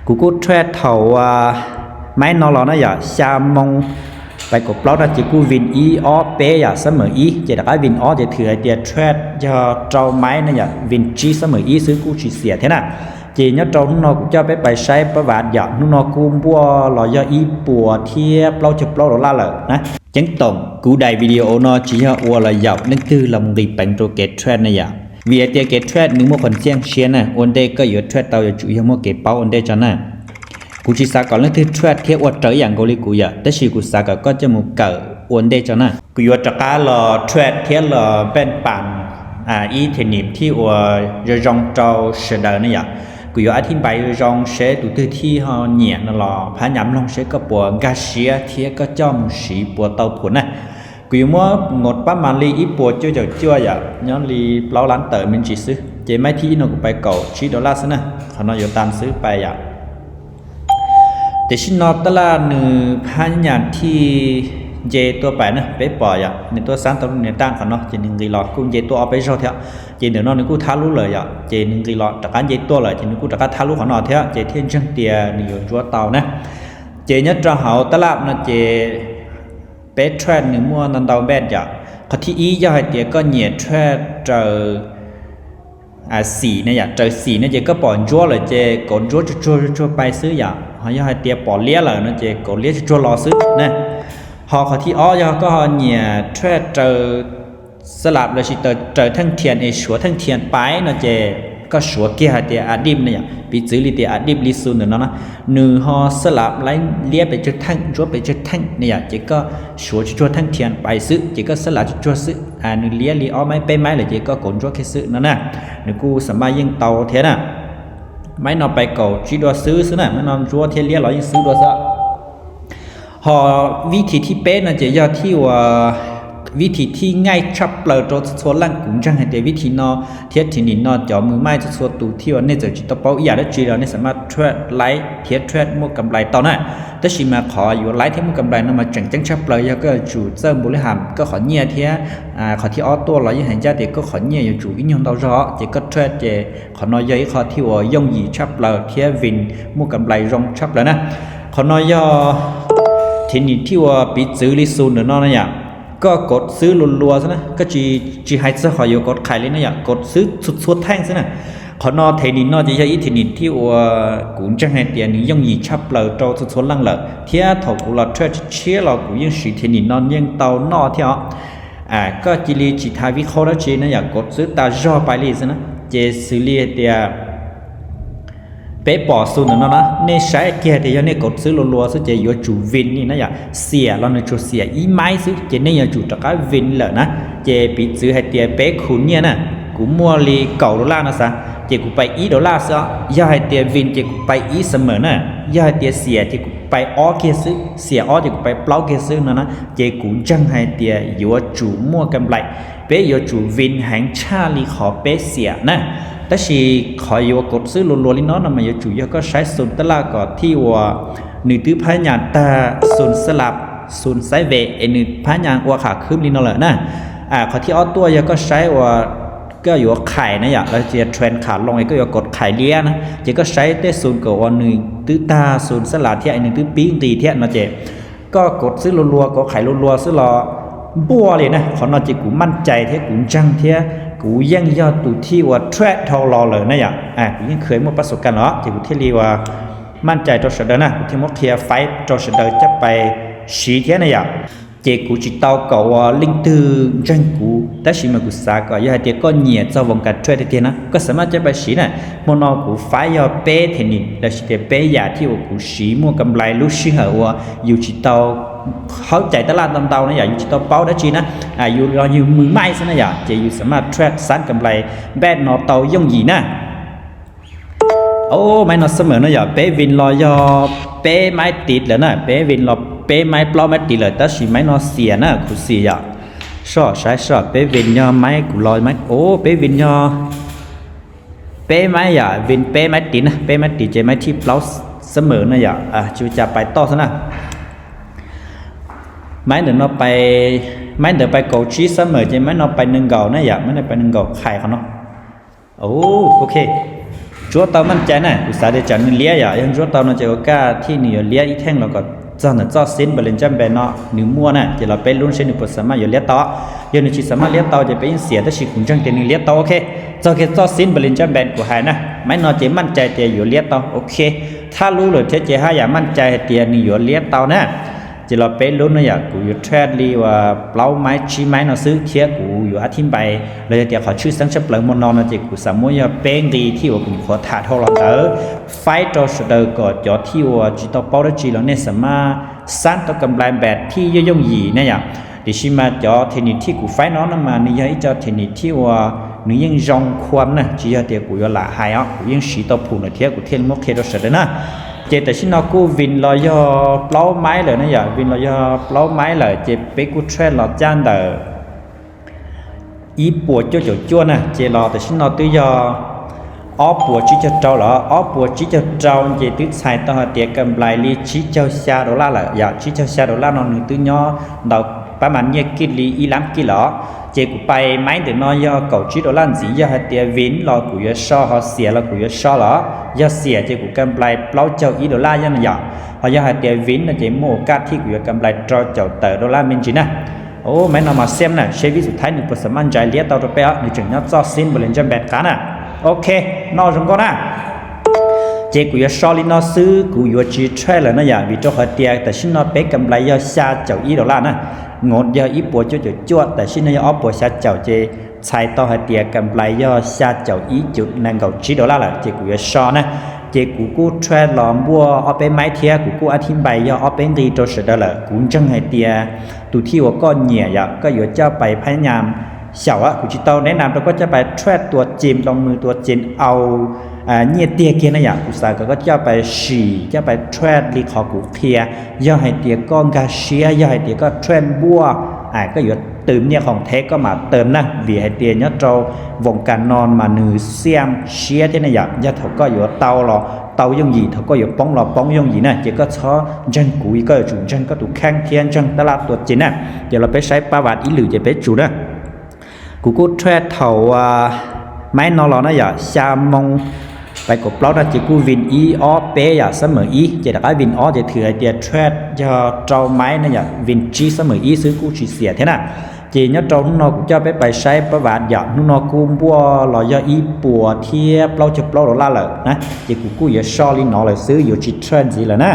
กูกูแทรดเถาไม่นอนรอนะอย่าชามงไปกบเปล่านะจีกูวินอีออเปย์อย่าเสมออีเจดก็วินออจะถือเดียแทรดจะเจ้าไม้นะอย่าวินจีเสมออีซื้อกูฉีเสียเท่าน่ะจีเนาะเจ้านุ่นนอกูจะไปใช้ประวัติอย่านุ่นนอกูบัวหล่อยอีปัวเทียบเราจะเปล่าเราล่าเลยนะจังตรงกูได้วิดีโอนอจีฮะอัวละหยาบนั่นคือลำดีเป็นตัวเกตแทรดนะอย่าvì ở đây cái thread nếu mà còn xiên xiên này, ổn đây có yếu thread tàu chủ yếu một cái bao ổn đây cho này, cú chỉ sa còn là thứ thread theo ở trái dạng gọi là cú vậy,แต่是cú sa có cho một cỡ ổn đây cho này, cú yếu cho cả là thread theo là bên bàn ý thì niệmที่ở trong trâu sẽ đời này vậy, cú yếu ở thiên bài trong sẽ tụ tư thi họ nhẹ là phá nhắm long sẽ có bộ gasia theo có cho một sĩ bộ tàu phun này. Quý mua một bát màn ly ít bùa chưa vậy nhóm ly lâu lắm tới mình chỉ xứ chế mấy thi nó cũng phải cầu $10 xứ nè họ nói vô tam xứ phải vậy để xin nó tức là nửa hai nhà thi dê tua phải nè bé bỏ vậy nên tua sáng tao nên tăng họ nó chỉ đừng gì lọt cũng dê tua bé sao theo chỉ đừng nó nên cũng tháo lú lời vậy chỉ đừng gì lọt tất cả dê tua lời chỉ đừng cũng tất cả tháo lú họ nó theo chỉ thiên chân tiền nhiều chúa tàu nè chỉ nhất cho họ tức là nó chỉ bé trend những mua nằm đầu bên giờ có thi ý do hai tiếng có nhiều trend trời xỉ này giờ trời xỉ này chỉ có bỏ chúa là chỉ còn chúa bay xứ giờ họ do hai tiếng bỏ lia là nó chỉ còn lia chúa lò xứ nè họ có thi ó do có họ nhiều trend trời sơ lạp là chỉ trời thân thiện ấy sủa thân thiện bái nó chỉ có sủa kia hai tiếng adim này giờ bị xử lý tiếng adim lý xuân nữa nó nửa họ sơ lạp lấy lia bị chơi thân chúa bị chơi thân này giờ chỉ có sủa chúa thân thiện bài sự chỉ có sơ lạp chúa sự nửa lia ó máy pe máy là chỉ có cồn chúa cái sự nữa nè nửa cu sắm ba yên tàu thế nè máy nó bay cầu chỉ đua xứ nè máy nó chúa thiên lia nói những xứ đua sợ họ vị trí thi pe là chỉ do thi vị trí thi ngay chắp lời cho số lăng cũng chẳng hạn để vị trí nó thiết thì nhìn nó choมือไม้จะsố tụ thiว่าเนี่ยจะจิตเป้าอย่าได้จีเราเนี่ยสามารถ trade ไลท์เทีย trade มั่วกำไรตอนนั้นแต่ชิมาขออยู่ไลท์เทียมั่วกำไรนั่นมาจังชับเลยก็chủเสริมบริหารก็ขอเนี่ยเทียขอที่ออตัวเราอย่างเห็นใจเด็กก็ขอเนี่ยอยู่chủ ý nhung đâu rõ chỉ có trade chỉขอน้อยย่อยขอที่ว่าย่งหยีชับเลยเทียวินมั่วกำไรรองชับเลยนะขอน้อยย่อทีนี้ที่ว่าปิดซื้อลิซูนหรือน้อยเนี่ยก็กดซื้อรัวๆซะนะก็จีให้ซะขออยู่กดขายเลยนะอย่างกดซื้อสุดๆแท่งซะนะขอนอเทนินนอจะใช้อีเทนินที่ว่ากูจังให้เตียนี้ยังยีชับเลยโจสุดๆลังเลยเทียถกกูเราเชื่อเชื่อเรากูยังสีเทนินนอนยังเตานอเที่ยวก็จีรีจีทาวิเคราะห์แล้วจีนะอย่างกดซื้อตาจ่อไปเลยซะนะเจซื้อเลียเตียเป๊ะปอสูนนั่นนะเนี่ยใช้เกียร์ที่ยังเนี่ยกดซื้อรัวๆซื้อจะอยู่จุวินนี่นะอย่างเสียเราเนี่ยจุเสียอีไม้ซื้อจะเนี่ยยังจุตะก้าวินเลยนะเจปิดซื้อให้เตียเป๊ะขุนเนี่ยนะกูมัวลี$9นะซะเจกูไป$1ซะย่าให้เตียวินเจกูไปอีเสมอนะย่าให้เตียเสียเจกูไปอ้อเกียร์ซื้อเสียอ้อเจกูไปเปล่าเกียร์ซื้อนะเจกูจังให้เตียอยู่จุมัวกำไรเป๊ะอยู่จุวินแห่งชาลีขอเป๊ะเสียนะแต่ชีขออยู่กดซื้อรัวๆลิ้นน้องมันอยู่จุยก็ใช้ส่วนตลาดก่อนที่ว่าหนึ่งตื้อพายานตาส่วนสลับส่วนไซเวหนึ่งพายานว่าขาคืบลิ้นน้องเลยนะขอที่อ้อตัวยังก็ใช้ว่าก็อยู่ไข่นะอย่างแล้วจะเทรนขาลงก็อยู่กดไข่เลี้ยนะจะก็ใช้ได้ส่วนกับว่าหนึ่งตื้อตาส่วนสลับที่ไอหนึ่งตื้อปิ้งตีเทียนนะเจก็กดซื้อรัวๆก็ไข่รัวๆซื้อรอบัวเลยนะขอนอจิกูมั่นใจเท่กูจังเท่กูยังยอดตุที่ว่าแทรดทอรอเลยนะอย่างกูยังเคยมาประสบการณ์เนาะที่กูที่เรียกว่ามั่นใจตัวเสด็จนะที่มดเคลียร์ไฟตัวเสด็จจะไปชี้เท่านะอย่างเจกูจิตเตาเก่าว่าลิงตือจังกูแต่ชิมากูสาก็ยังให้เด็กก็เหนียดจะวงการแทรดเทียนะก็สามารถจะไปชี้นะมโนกูไฟยอเป้เทนิแล้วชิเตเป้ยาที่ว่ากูชี้มัวกำไรรู้ชื่อเหรอว่าอยู่จิตเตาเขาใจตลาดตำๆนะอย่างอยู่จิตเป้าได้จีนะอยู่รออยู่มือไม้ซะนะอย่างจะอยู่สามารถแทรดสันกำไรแบดนอเตาย่งหยีนะโอ้ไม่นอเสมอนะอย่างเป้วินรอยอเป้ไม้ติดแล้วนะเป้วินรอเป้ไม้เปล่าไม้ติดเลยแต่สิไม่นอเสียนะกูเสียชอบใช้ชอบเป้วินยอไม้กูลอยไม้โอ้เป้วินยอเป้ไม้อย่างวินเป้ไม้ติดนะเป้ไม้ติดจะไม้ที่เปล่าเสมอนะอย่างจูจะไปต่อซะนะmáy để nó bay máy để bay cầu trí sớm rồi chứ máy nó bay nâng gầu nó vậy máy này bay nâng gầu khai không nó ok chúa tao mình chạy này sao để chọn mình lia vậy nhưng chúa tao nó chỉ có cảที่นี่เลียอีแท่งเราก็จะน่ะจะสินบริเวณจำเป็นเนาะหนึ่งมัวน่ะจะเราไปลุ้นเส้นหนึ่งสามารถอยู่เลียต่อยังหนึ่งสามารถเลียต่อจะเป็นเสียแต่สิ่งจังเต็มเลียต่อโอเคจะแค่จะสินบริเวณจำเป็นกูหายนะไม่นอนจะมั่นใจเตียอยู่เลียต่อโอเคถ้ารู้เลยเจ๊ให้อย่ามั่นใจเตียนี่อยู่เลียต่อนะจะเราไปลุ้นนะอย่างกูอยู่แทรดลีว่าเปล่าไม้ชี้ไม้เราซื้อเทียกูอยู่อาทิตย์ไปเลยเดี๋ยวขอชื่อสังเฉปเลยมอนอนนะเจ๊กูสามมุ้ยเป็นดีที่ว่ากูขอถ่ายทอดเราเต๋อไฟต์ตัวสุดเดอร์ก็จอที่ว่าจีตัวเป้าได้จีเราเนี่ยสามารถสร้างตัวกำไรแบบที่ย่อยๆยีเนี่ยอย่างดิฉันมาจอเทนิที่กูไฟน้องนั่นมานี่ยังจอเทนิที่ว่านี่ยังรองความนะจีเดียวกูยังหลาหายอ่ะกูยังสีตัวผู้นะเทียกูเทียนมกเทียตัวสุดเลยนะเจแต่ชินเรากูวินลอยเปล่าไม้เลยนะอย่างวินลอยเปล่าไม้เลยเจไปกูเทรนเราจ้างเดออีปวดเจ้าเจ้าจ้วนนะเจรอแต่ชินเราตัวยอ้อปวดชี้เจ้าเจ้าเหรออ้อปวดชี้เจ้าเจ้าเจตึกใส่ต่อเตียกำไรลีชี้เจ้าชาโดล่าเลยอย่างชี้เจ้าชาโดล่านอนหนึ่งตัวย่อดอกประมาณเนี่ยกิลีอีล้ำกิโลเจกูไปไม้เดินน้อยเก่าชี้โดล่านสียาเตียวินรอกูยชอเขาเสียแล้วกูยชอเหรอยาเสียเจกูกำไรเปล่าเจ้าอีโดล่ายันอย่างพอยาเตียวินนะเจโมกัดที่กูกำไรเจ้าเตอโดล่ามินจีนะโอ้ไม่นำมาเซมนะเชฟวิสุดท้ายหนึ่งเปอร์เซ็นต์มั่นใจเลี้ยต่อตัวไปอ่ะหนึ่งจุดยอดซอสินบริเวณจำแบกกันอ่ะโอเคนอกจากก็นะเจกูยชอลินอซื้อกูยจีเทรลเลยนะอย่างวิจารณ์เตียแต่ชินอเป๊กกำไรยาชาเจ้าอีโดล่านะงดยาอีปัวจุดจวดแต่ชินยาอปัวชาเจ้าเจใช้ต่อให้เตียกำไรยาชาเจ้าอีจุดนั่งเก่าจีโดล่าละเจกูยชอนะเจกูเทรลล้อมบัวเอาไปไม้เทียกูอธิบายยาเอาเป็นดีตัวสุดเลยกูจังให้เตียตัวที่ว่าก็เหนียยก็อยู่เจ้าไปพยายามเฉาอ่ะกูจิตเตาแนะนำเราก็จะไปเทรดตัวจิมลงมือตัวจินเอาเนี่ยเตียเกียนะอย่างกูสายก็จะไปฉี่จะไปเทรดรีคอกูเทียย่อให้เตียก้อนกาเชียย่อให้เตียก็เทรดบัวก็อยู่เติมเนี่ยของเทคก็มาเติมนะวีให้เตียเนี่ยเราวงการนอนมาหนึ่งเสียมเชียที่นะอย่างย่อเขาก็อยู่เตาหรอเตายงยีเขาก็อยู่ป้องหรอป้องยงยีนะเจ๊ก็ช้อจังกุยก็จุจังก็ถูกแข้งเทียนจังตลาดตัวจินนะเดี๋ยวเราไปใช้ประวัติอีหรือจะไปจุนะกูเทรดเท่าไม้นอลนะอย่าชามงไปกบเปล่านะจีกูวินอีออเปอย่าเสมออีเจตได้วินออจะถือเดียเทรดจะเจ้าไม้นะอย่าวินจีเสมออีซื้อกูชีเสียเท่านั้นจีเนาะเจ้าหนูกูจะไปใช้ประวัติอย่าหนูกูบัวลอยอีปัวเทียเปล่าจะเปล่าล่าเลยนะจีกูอย่าชอลินอเลยซื้ออยู่จีเทรนจีเลยนะ